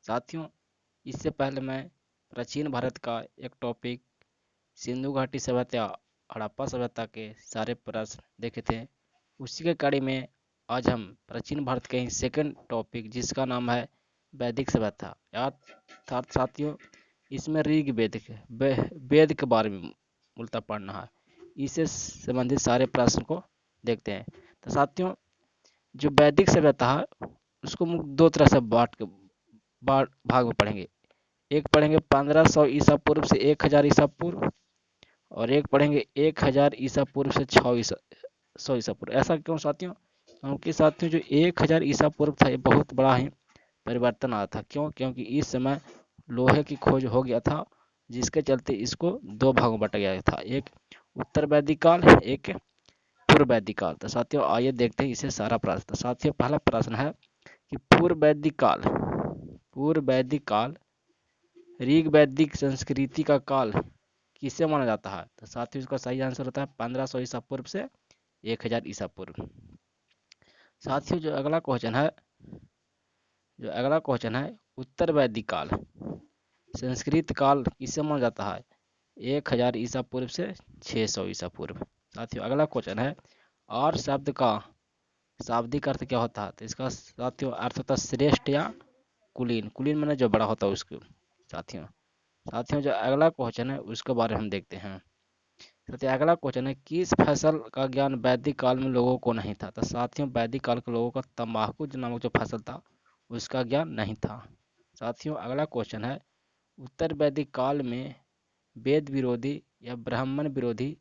साथियों, इससे पहले मैं प्राचीन भारत का एक टॉपिक सिंधु घाटी सभ्यता हड़प्पा सभ्यता के सारे प्रश्न देखे थे। उसी के कड़ी में आज हम प्राचीन भारत के सेकंड टॉपिक जिसका नाम है वैदिक सभ्यता अर्थात साथियों इसमें ऋग्वेद वेद के बारे में मूलतः पढ़ना है। इससे संबंधित सारे प्रश्न को देखते हैं। तो साथियों, जो वैदिक सभ्यता है उसको दो तरह से भाग में पढ़ेंगे। एक पढ़ेंगे 1500 ईसा पूर्व से 1000 ईसा पूर्व, और एक पढ़ेंगे 1000 ईसा पूर्व से 600 ईसा पूर्व। ऐसा क्यों साथियों? क्योंकि साथियों जो 1000 ईसा पूर्व था ये बहुत बड़ा ही परिवर्तन आया था। क्यों? क्योंकि इस समय लोहे की खोज हो गया था, जिसके चलते इसको दो भागों में बांटा गया था, एक उत्तर वैदिक काल, एक पूर्व वैदिक काल। तो साथियों आइए देखते हैं इसे सारा प्रश्न। तो साथियों पहला प्रश्न है कि पूर्व वैदिक काल ऋग वैदिक संस्कृति का काल किसे माना जाता है? तो साथियों इसका सही आंसर होता है 1500 ईसा पूर्व से 1000 ईसा पूर्व। साथियों जो अगला क्वेश्चन है उत्तर वैदिक काल संस्कृत काल किसे माना जाता है? 1000 ईसा पूर्व से 600 ईसा पूर्व। साथियों अगला क्वेश्चन है और शब्द का शाब्दिक अर्थ क्या होता है? तो इसका साथियों अर्थ होता है श्रेष्ठ या कुलीन। कुलीन माने जो बड़ा होता है उसको। साथियों जो अगला क्वेश्चन है उसके बारे में हम देखते हैं। साथियों अगला क्वेश्चन है किस फसल का ज्ञान वैदिक काल में लोगों को नहीं था? तो साथियों वैदिक काल के लोगों का तंबाकू नामक जो फसल था उसका ज्ञान नहीं था। साथियों अगला क्वेश्चन है उत्तर वैदिक काल में वेद विरोधी या ब्राह्मण विरोधी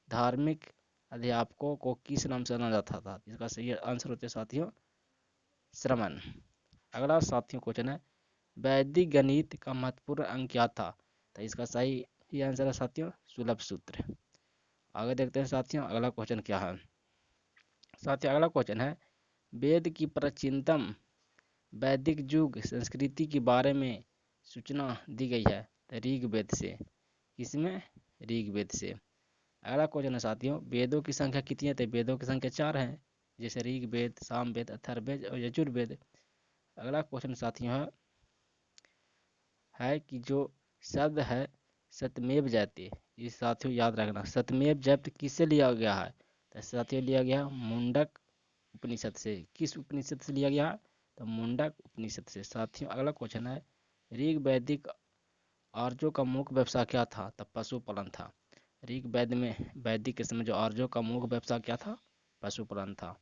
धार्मिक अध्यापकों को किस नाम से जाना जाता था? इसका सही आंसर होते साथियों श्रमण। अगला साथियों क्वेश्चन है वैदिक गणित का महत्वपूर्ण अंक क्या था? तो इसका सही आंसर है साथियों सुलभ सूत्र। आगे देखते हैं साथियों अगला क्वेश्चन क्या है। साथियों अगला क्वेश्चन है वेद की प्राचीनतम वैदिक युग संस्कृति के बारे में सूचना दी गई है तो ऋग्वेद से। किसमें? ऋग्वेद से। अगला क्वेश्चन है साथियों वेदों की संख्या कितनी है? तो वेदों की संख्या 4 है, जैसे ऋग्वेद, सामवेद, अथर्ववेद और यजुर्वेद। अगला क्वेश्चन साथियों है कि जो शब्द है सत्यमेव जयते, ये साथियों याद रखना, सत्यमेव जयते किससे लिया गया है? तो साथियों लिया गया मुंडक उपनिषद से। किस उपनिषद से लिया गया? तो मुंडक उपनिषद से। साथियों अगला क्वेश्चन है ऋग वैदिक आर्यों का मुख्य व्यवसाय क्या था? तो पशुपालन था। ऋग वैदिक के समय जो आर्यों का मुख्य व्यवसाय क्या था? पशुपालन था।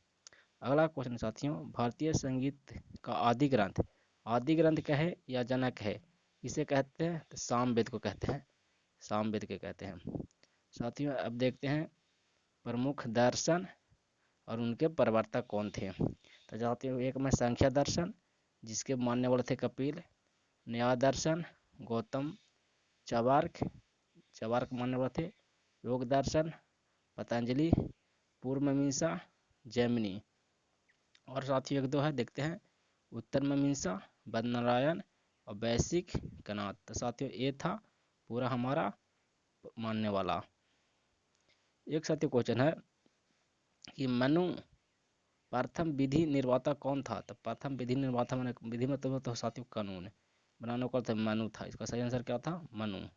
अगला क्वेश्चन साथियों भारतीय संगीत का आदि ग्रंथ कहे या जनक है, इसे कहते हैं? तो सामवेद को कहते हैं, सामवेद के कहते हैं। साथियों अब देखते हैं प्रमुख दर्शन और उनके प्रवर्तक कौन थे। तो साथियों एक में संख्या दर्शन जिसके मानने वाले थे कपिल, न्याय दर्शन गौतम चवार्क मानने वाले थे, योग दर्शन पतंजलि, पूर्व मीमांसा जैमिनी, और साथियों एक दो है देखते हैं उत्तर मीमांसा बदनारायण और वैशिक कनाद। तो साथियों ये था पूरा हमारा मानने वाला। एक साथियों क्वेश्चन है कि मनु प्रथम विधि निर्माता कौन था? तो प्रथम विधि निर्माता मैंने विधि मतलब तो साथियों कानून बनाने का मनु था। इसका सही आंसर क्या था? मनु।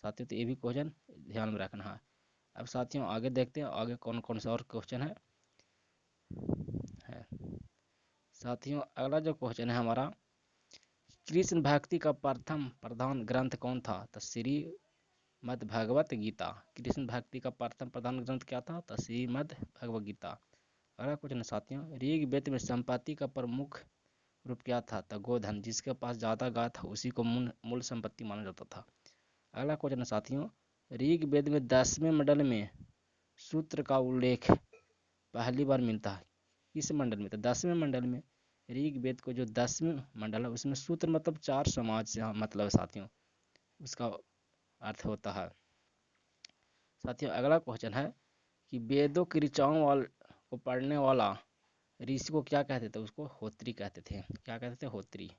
साथियों तो ये भी क्वेश्चन ध्यान में रखना है। अब साथियों आगे देखते हैं आगे कौन कौन सा और क्वेश्चन है। साथियों अगला जो क्वेश्चन है हमारा कृष्ण भक्ति का प्रथम प्रधान ग्रंथ कौन था? तो श्रीमद् भगवत गीता। कृष्ण भक्ति का प्रथम प्रधान ग्रंथ क्या था? तो श्रीमद् भगवत गीता। अगला क्वेश्चन साथियों ऋग्वेद में संपत्ति का प्रमुख रूप क्या था? तो गोधन, जिसके पास ज्यादा गाय था उसी को मूल संपत्ति माना जाता था। अगला क्वेश्चन साथियों ऋग्वेद में 10वें मंडल में सूत्र का उल्लेख पहली बार मिलता है किस मंडल में? तो 10वें मंडल में। ऋग्वेद को जो 10वें मंडल है उसमें सूत्र मतलब 4 समाज से मतलब साथियों उसका अर्थ होता है। साथियों अगला क्वेश्चन है कि वेदों की ऋचाओं को पढ़ने वाला ऋषि को क्या कहते थे? उसको होत्री कहते थे। क्या कहते थे? होत्री।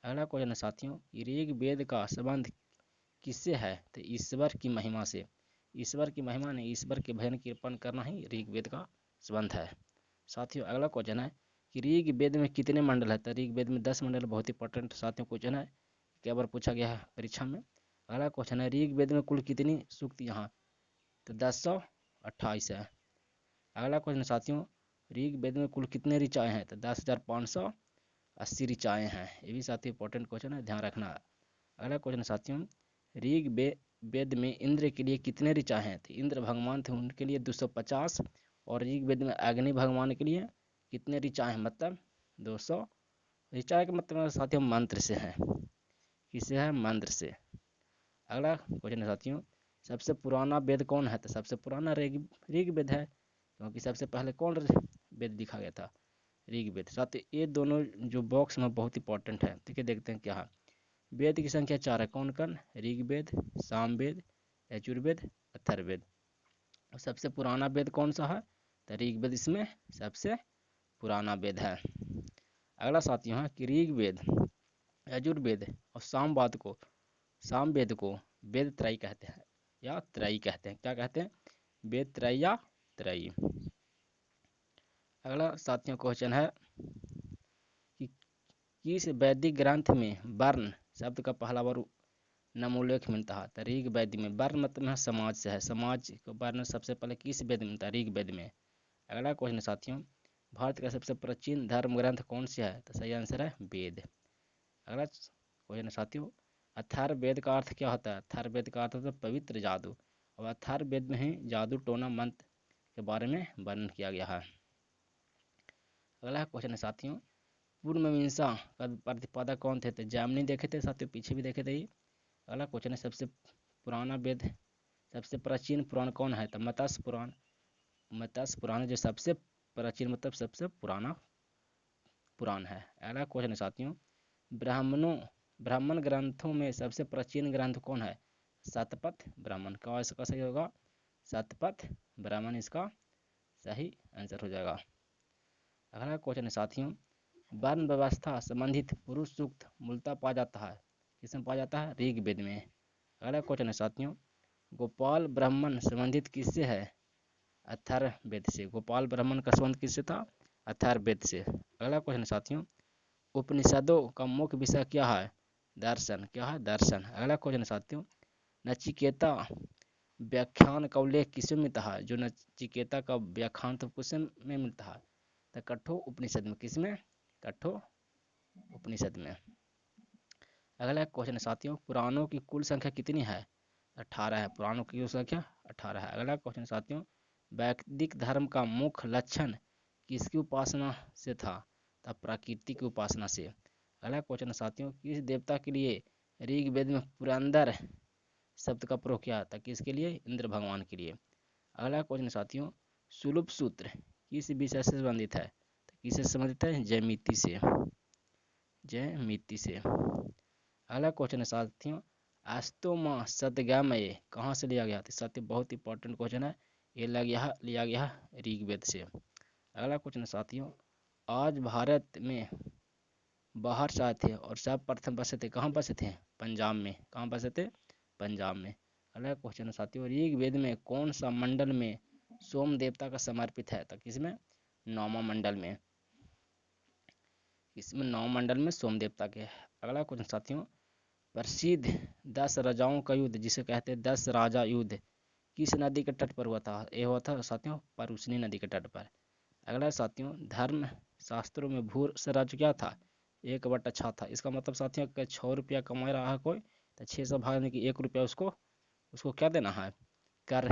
अगला क्वेश्चन है साथियों ऋग्वेद का संबंध किससे है? तो ईश्वर की महिमा से। ईश्वर की महिमा ने ईश्वर के भजन कीर्तन करना ही ऋग्वेद का संबंध है। साथियों अगला क्वेश्चन है कि ऋग्वेद में कितने मंडल है? तो ऋग्वेद में 10 मंडल। बहुत इंपॉर्टेंट साथियों क्वेश्चन है, कई बार पूछा गया है परीक्षा में। अगला क्वेश्चन है ऋग्वेद में कुल कितनी सूक्तियाँ हैं? तो 1028 है। अगला क्वेश्चन साथियों, ऋग्वेद में कुल कितने ऋचाएँ हैं? तो 10,580 ऋचाएँ हैं। ये भी साथियों इंपॉर्टेंट क्वेश्चन है, ध्यान रखना। अगला क्वेश्चन साथियों, ऋग्वेद में इंद्र के लिए कितने ऋचा हैं? तो इंद्र भगवान थे, उनके लिए 250। और ऋग्वेद में अग्नि भगवान के लिए कितने ऋचा हैं? मतलब 200। ऋचा के मतलब साथियों मंत्र से है। किससे है? मंत्र से। अगला क्वेश्चन है साथियों, सबसे पुराना वेद कौन है? तो सबसे पुराना ऋग्वेद है, क्योंकि सबसे पहले कौन वेद लिखा गया था? ऋग्वेद। साथियों ये दोनों जो बॉक्स में बहुत इंपॉर्टेंट है, ठीक है, देखते हैं क्या है। वेद की संख्या 4 है, कौन कौन? ऋग्वेद, सामवेद, यजुर्वेद, अथर्ववेद। और सबसे पुराना वेद कौन सा है? तो ऋग्वेद इसमें सबसे पुराना वेद है। अगला साथियों है कि ऋग्वेद, यजुर्वेद और सामवेद को वेद त्रयी कहते हैं या त्रयी कहते हैं। क्या कहते हैं? वेद त्रयी या त्रयी। अगला साथियों क्वेश्चन है कि किस वैदिक ग्रंथ में वर्ण शब्द का पहला बार नामोल्लेख मिलता है? तो ऋग्वेद में। वर्ण मतलब है समाज से है, समाज को वर्ण सबसे पहले किस वेद में मिलता है? ऋग्वेद में। अगला क्वेश्चन साथियों, भारत का सबसे प्राचीन धर्म ग्रंथ कौन सा है? तो सही आंसर है वेद। अगला क्वेश्चन साथियों, अथर्ववेद का अर्थ क्या होता है? अथर्ववेद का अर्थ होता है पवित्र जादू। और अथर्ववेद में ही जादू टोना मंत्र के बारे में वर्णन किया गया है। अगला क्वेश्चन है साथियों, पूर्व मीमांसा का प्रतिपादक कौन थे? तो जामिनी देखे थे साथियों, पीछे भी देखे थे। अगला क्वेश्चन है सबसे पुराना वेद, सबसे प्राचीन पुराण कौन है? तो मत्स्य पुराण। मत्स्य पुराण जो सबसे प्राचीन मतलब सबसे पुराना पुराण है। अगला क्वेश्चन है साथियों, ब्राह्मण ग्रंथों में सबसे प्राचीन ग्रंथ कौन है? शतपथ ब्राह्मण। क्या इसका सही होगा? शतपथ ब्राह्मण इसका सही आंसर हो जाएगा। अगला क्वेश्चन है साथियों, वर्ण व्यवस्था संबंधित पुरुष सूक्त मूलतः पाया जाता है किसमें? पाया जाता है ऋग्वेद में। अगला क्वेश्चन है साथियों, गोपाल ब्राह्मण संबंधित किससे है? अथर्ववेद से। गोपाल ब्राह्मण का संबंध किससे था? अथर्ववेद से। अगला क्वेश्चन साथियों, उपनिषदों का मुख्य विषय क्या है? दर्शन। क्या है? दर्शन। अगला क्वेश्चन साथियों, नचिकेता व्याख्यान का उल्लेख किसमें मिलता है? जो नचिकेता का व्याख्यान तो किसमें मिलता है? तो कठोर उपनिषद में। किसमें? कठोर उपनिषद में। अगला क्वेश्चन साथियों, पुराणों की कुल संख्या कितनी है? 18 है। पुराणों की कुल संख्या 18 है। अगला क्वेश्चन साथियों, वैदिक धर्म का मुख्य लक्षण किसकी उपासना से था? तो प्रकृति की उपासना से। अगला क्वेश्चन साथियों, किस देवता के लिए ऋग्वेद में पुरंदर शब्द का प्रयोग किया था? किसके लिए? इंद्र भगवान के लिए। अगला क्वेश्चन साथियों, सुलभ सूत्र किस विषय से संबंधित है? तो किससे संबंधित है? ज्यामिति से। ज्यामिति से। अगला क्वेश्चन है साथियों, आस्तोमा सदगमय कहाँ से लिया गया? तो साथियों बहुत इंपॉर्टेंट क्वेश्चन है, ये लिया गया ऋग्वेद से। अगला क्वेश्चन है साथियों, आज भारत में बाहर से आए थे और सब प्रथम बसे थे, कहाँ बसे थे? पंजाब में। कहाँ बसे थे? पंजाब में। अगला क्वेश्चन है साथियों, ऋग्वेद में कौन सा मंडल में सोम देवता का समर्पित है? तो किसमें? नौमा मंडल में। इसमें 9 मंडल में सोम देवता के। अगला क्वेश्चन साथियों, प्रसिद्ध 10 राजाओं का युद्ध जिसे कहते हैं 10 राजा युद्ध किस नदी के तट पर हुआ था? ये हुआ था साथियों परुष्णी नदी के तट पर। अगला साथियों, धर्म शास्त्रों में भू स्वराज क्या था? 1/6 था। इसका मतलब साथियों कि 6 रुपया कमा रहा है कोई, तो 6 से भागने की 1 रुपया उसको उसको क्या देना है? कर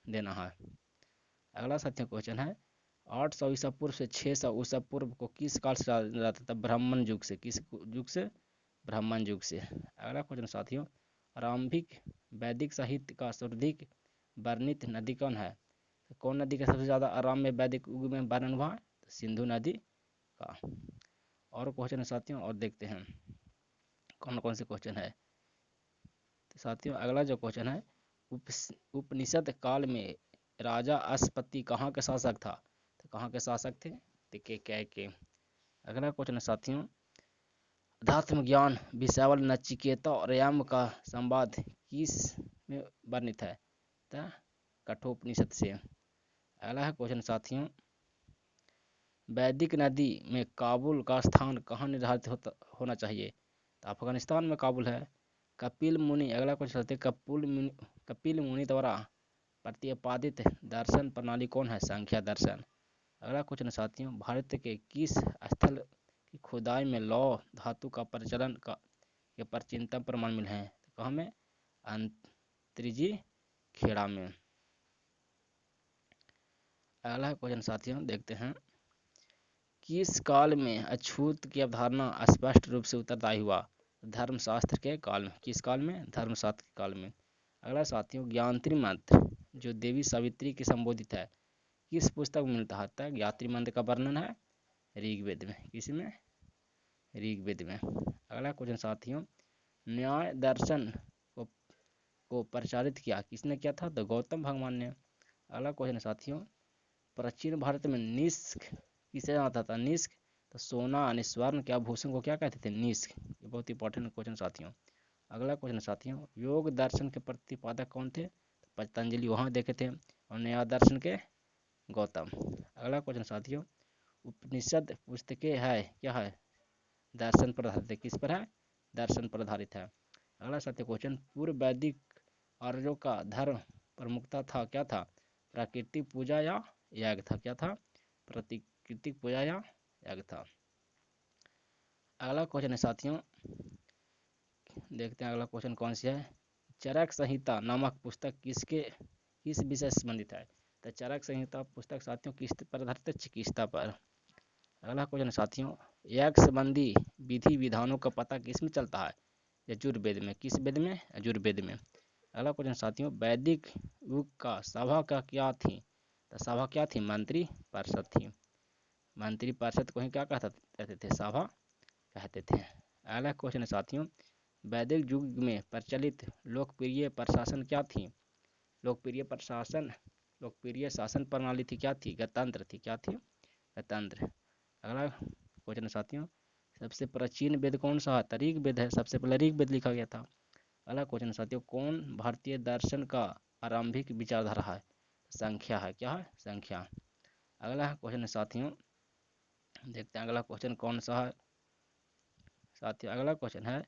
देना है। अगला साथियों क्वेश्चन है, 800 ईसा पूर्व से 600 ईसा पूर्व को किस काल से जाना जाता था? ब्राह्मण युग से। किस युग से? ब्राह्मण युग से। अगला क्वेश्चन साथियों, आरंभिक वैदिक साहित्य का सर्वाधिक वर्णित नदी कौन है? तो कौन नदी का सबसे ज्यादा आराम में वैदिक युग में वर्णन हुआ? तो सिंधु नदी का। और क्वेश्चन है साथियों, और देखते हैं कौन कौन से क्वेश्चन है। तो साथियों अगला जो क्वेश्चन है, उपनिषद काल में राजा अश्वपति कहाँ के शासक था? तो कहाँ के शासक थे? तो के। अगला क्वेश्चन है साथियों, अध्यात्म ज्ञान विषयावल नचिकेता और यम का संवाद किस में वर्णित है? तो कठोपनिषद से। अगला है क्वेश्चन साथियों, वैदिक नदी में काबुल का स्थान कहाँ निर्धारित होना चाहिए? तो अफगानिस्तान में काबुल है। कपिल मुनि, अगला क्वेश्चन चलते, कपिल मुनि द्वारा प्रतिपादित दर्शन प्रणाली कौन है? संख्या दर्शन। अगला क्वेश्चन साथियों, भारत के किस स्थल की खुदाई में लौह धातु का प्रचलन का के प्राचीनतम प्रमाण मिले हैं? तो कहाँ में? अंतर्जी खेड़ा में। अगला क्वेश्चन साथियों देखते हैं, किस काल में अछूत की अवधारणा स्पष्ट रूप से उत्तरदायी हुआ? धर्मशास्त्र के काल में। किस काल में? धर्मशास्त्र के काल में। अगला साथियों, ज्ञात्री मंत्र जो देवी सावित्री की संबोधित है, किस पुस्तक में मिलता है? तक ज्ञात्री मंत्र का वर्णन है ऋग्वेद में। किसमें? ऋग्वेद में। अगला क्वेश्चन साथियों, न्याय दर्शन को प्रचारित किया किसने किया था? तो गौतम भगवान ने। अगला क्वेश्चन साथियों, प्राचीन भारत में निष्क किसे जाता था? निष्क। तो सोना यानी स्वर्ण के आभूषण को क्या कहते थे? निष्क। ये बहुत इंपॉर्टेंट क्वेश्चन साथियों। अगला क्वेश्चन साथियों, योग दर्शन के प्रतिपादक कौन थे? तो पतंजलि वहाँ देखे थे। और न्याय दर्शन के गौतम। अगला क्वेश्चन साथियों, उपनिषद पुस्तकें है क्या है? दर्शन पर आधारित है। किस पर है? दर्शन पर आधारित है। अगला साथियों क्वेश्चन, पूर्व वैदिक आर्यों का धर्म प्रमुखता था क्या था? प्राकृतिक पूजा या याग था? क्या था? प्राकृतिक पूजा या याग था। अगला क्वेश्चन है साथियों, देखते हैं अगला क्वेश्चन कौन सी है। चरक संहिता नामक पुस्तक किस विषय से संबंधित है? तो चरक संहिता पुस्तक साथियों किस पर आधारित है? चिकित्सा पर। अगला क्वेश्चन साथियों, याग संबंधी विधि विधानों का पता किस में चलता है? यजुर्वेद में। किस वेद में? यजुर्वेद में। अगला क्वेश्चन साथियों, वैदिक युग का सभा का क्या थी? तो सभा क्या थी? मंत्री परिषद थी। मंत्री परिषद को ही क्या कहते थे? सभा कहते थे। अगला क्वेश्चन साथियों, वैदिक युग में प्रचलित लोकप्रिय प्रशासन क्या थी? लोकप्रिय शासन प्रणाली थी क्या थी? गणतंत्र थी। क्या थी? गणतंत्र। अगला क्वेश्चन साथियों, सबसे प्राचीन वेद कौन सा है? ऋग्वेद है। सबसे पहले ऋग्वेद लिखा गया था। अगला क्वेश्चन साथियों, कौन भारतीय दर्शन का आरंभिक विचारधारा है? संख्या है। क्या है? संख्या। अगला क्वेश्चन साथियों देखते हैं अगला क्वेश्चन कौन सा है साथियों। अगला क्वेश्चन है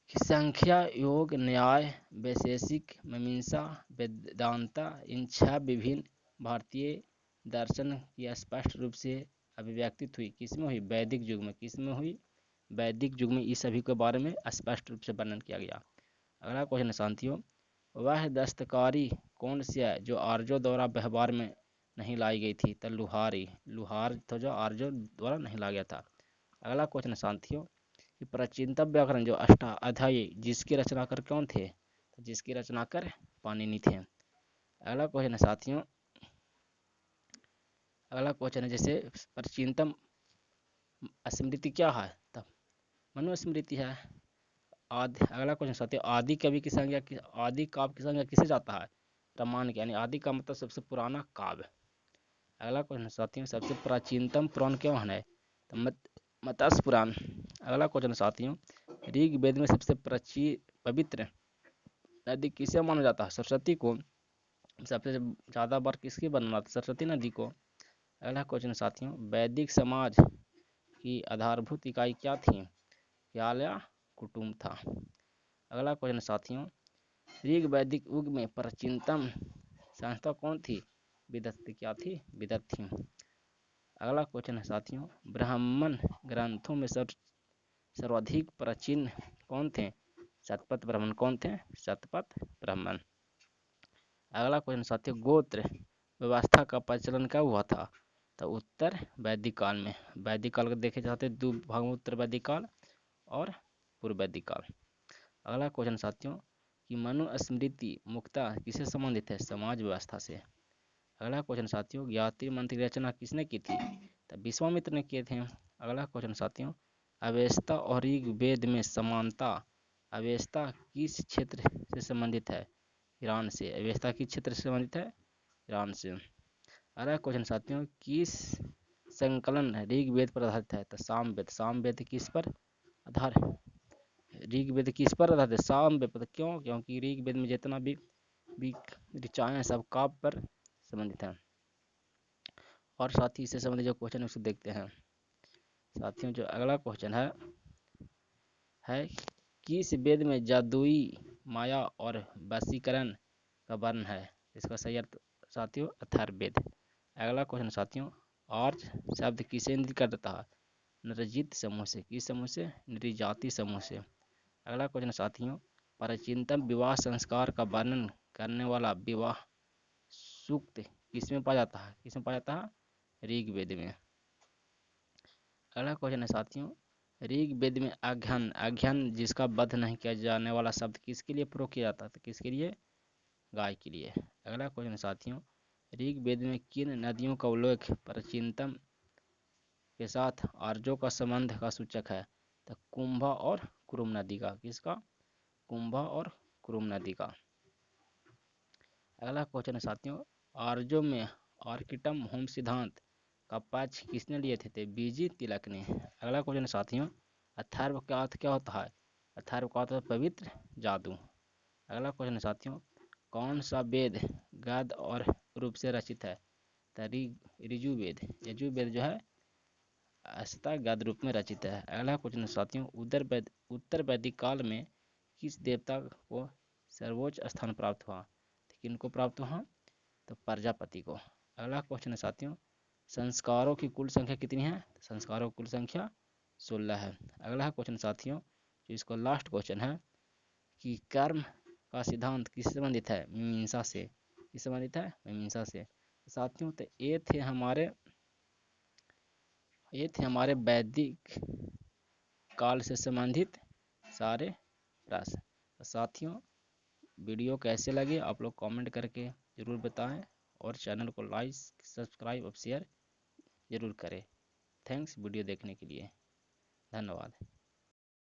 कि संख्या, योग, न्याय, वैशेषिक, मीमांसा, वेदांता, इन 6 विभिन्न भारतीय दर्शन की स्पष्ट रूप से अभिव्यक्ति हुई किसमें हुई? वैदिक युग में। किसमें हुई? वैदिक युग में इस सभी के बारे में स्पष्ट रूप से वर्णन किया गया। अगला क्वेश्चन साथियों, वह दस्तकारी कौन सी है जो आर्यों द्वारा व्यवहार में नहीं लाई गई थी? तो लुहार तो जो आर्यों द्वारा नहीं लाया गया था। अगला क्वेश्चन साथियों, कि प्राचीनतम व्याकरण जो अष्टाध्यायी जिसके रचनाकार कौन थे? तो जिसके रचनाकार पाणिनि थे। अगला क्वेश्चन है साथियों, अगला क्वेश्चन है जैसे प्राचीनतम स्मृति क्या है? तब मनुस्मृति है। अगला क्वेश्चन साथियों, आदि कवि की संज्ञा आदि काव्य की संज्ञा किसे जाता है? रामायण की, यानी आदि का मतलब सबसे पुराना काव्य। अगला क्वेश्चन साथियों, सबसे प्राचीनतम पुराण क्यों है? तो मत्स्य पुराण। अगला क्वेश्चन साथियों, ऋग्वेद में सबसे पवित्र नदी किसे माना जाता है? सरस्वती को। सबसे ज़्यादा बार किसकी वर्णना? सरस्वती नदी को। अगला क्वेश्चन साथियों, वैदिक समाज की आधारभूत इकाई क्या थी? ख्याल या कुटुंब था। अगला क्वेश्चन साथियों, ऋग वैदिक युग में प्राचीनतम संस्था कौन थी? विदत। क्या थी? विदत थी। अगला क्वेश्चन है साथियों, ब्राह्मण ग्रंथों में सर्वाधिक प्राचीन कौन थे? शतपथ ब्राह्मण। कौन थे? शतपथ ब्राह्मण। अगला क्वेश्चन साथियों, गोत्र व्यवस्था का प्रचलन कब हुआ था? तो उत्तर वैदिक काल में। वैदिक काल को देखे जाते दो भाग में, उत्तर वैदिक काल और पूर्व वैदिक काल। अगला क्वेश्चन साथियों, कि मनुस्मृति मुख्यतः किससे संबंधित है? समाज व्यवस्था से। अगला क्वेश्चन साथियों, ज्ञात्री मंत्र की रचना किसने की थी? तो विश्वामित्र ने किए थे। अगला क्वेश्चन साथियों, अवेस्ता और ऋग्वेद में समानता। अवेस्ता किस क्षेत्र से संबंधित है? ईरान से। अवेस्ता किस क्षेत्र से संबंधित है? ईरान से। अगला क्वेश्चन साथियों, किस संकलन ऋग्वेद पर आधारित है? तो सामवेद। सामवेद किस पर आधार? ऋग्वेद किस पर आधारित है? सामवेद पर। क्यों? क्योंकि ऋग्वेद में जितना भी ऋचाएं सब काव्य पर संबंधित है। और साथ ही इससे संबंधित जो क्वेश्चन है उसको देखते हैं साथियों। जो अगला क्वेश्चन है किस वेद में जादुई माया और वशीकरण का वर्णन है? इसका सही अर्थ साथियों अथर्ववेद। अगला क्वेश्चन साथियों, आर्च शब्द किसे इंगित करता है? नृजित समूह से। किस समूह से? नृजाति समूह से। अगला क्वेश्चन साथियों, प्राचीनतम विवाह संस्कार का वर्णन करने वाला विवाह सूक्त किसमें पाया जाता है? किसमें पाया जाता है? ऋग्वेद में। अगला क्वेश्चन है साथियों, ऋग्वेद में आघ्यन जिसका वध नहीं किया जाने वाला शब्द किसके लिए प्रयोग किया जाता है? तो किसके लिए? गाय के लिए। अगला क्वेश्चन है साथियों, ऋग्वेद में किन नदियों का उल्लेख प्राचीनतम के साथ आर्यों का संबंध का सूचक है? तो कुंभा और कुरुम नदी का। किसका? कुंभा और कुरुम नदी का। अगला क्वेश्चन है साथियों, आर्यों में आर्किटम होम सिद्धांत का पक्ष किसने लिए थे? बीजी तिलक ने। अगला क्वेश्चन साथियों, अथर्व का अर्थ क्या होता है? अथर्व का अर्थ पवित्र जादू। अगला क्वेश्चन साथियों, कौन सा वेद गद्य और रूप से रचित है? ऋजुवेद। यजुर्वेद जो है अष्टा गद्य रूप में रचित है। अगला क्वेश्चन साथियों, उत्तर वैदिक काल में किस देवता को सर्वोच्च स्थान प्राप्त हुआ? किनको प्राप्त हुआ? तो प्रजापति को। अगला क्वेश्चन है साथियों, संस्कारों की कुल संख्या कितनी है? संस्कारों की कुल संख्या 16 है। अगला क्वेश्चन साथियों, जो इसका लास्ट क्वेश्चन है कि कर्म का सिद्धांत किससे संबंधित है? मीमांसा से। किस संबंधित है? मीमांसा से। साथियों तो ये थे हमारे वैदिक काल से संबंधित सारे प्रश्न। तो साथियों वीडियो कैसे लगे आप लोग कमेंट करके ज़रूर बताएं और चैनल को लाइक सब्सक्राइब और शेयर ज़रूर करें। थैंक्स वीडियो देखने के लिए। धन्यवाद।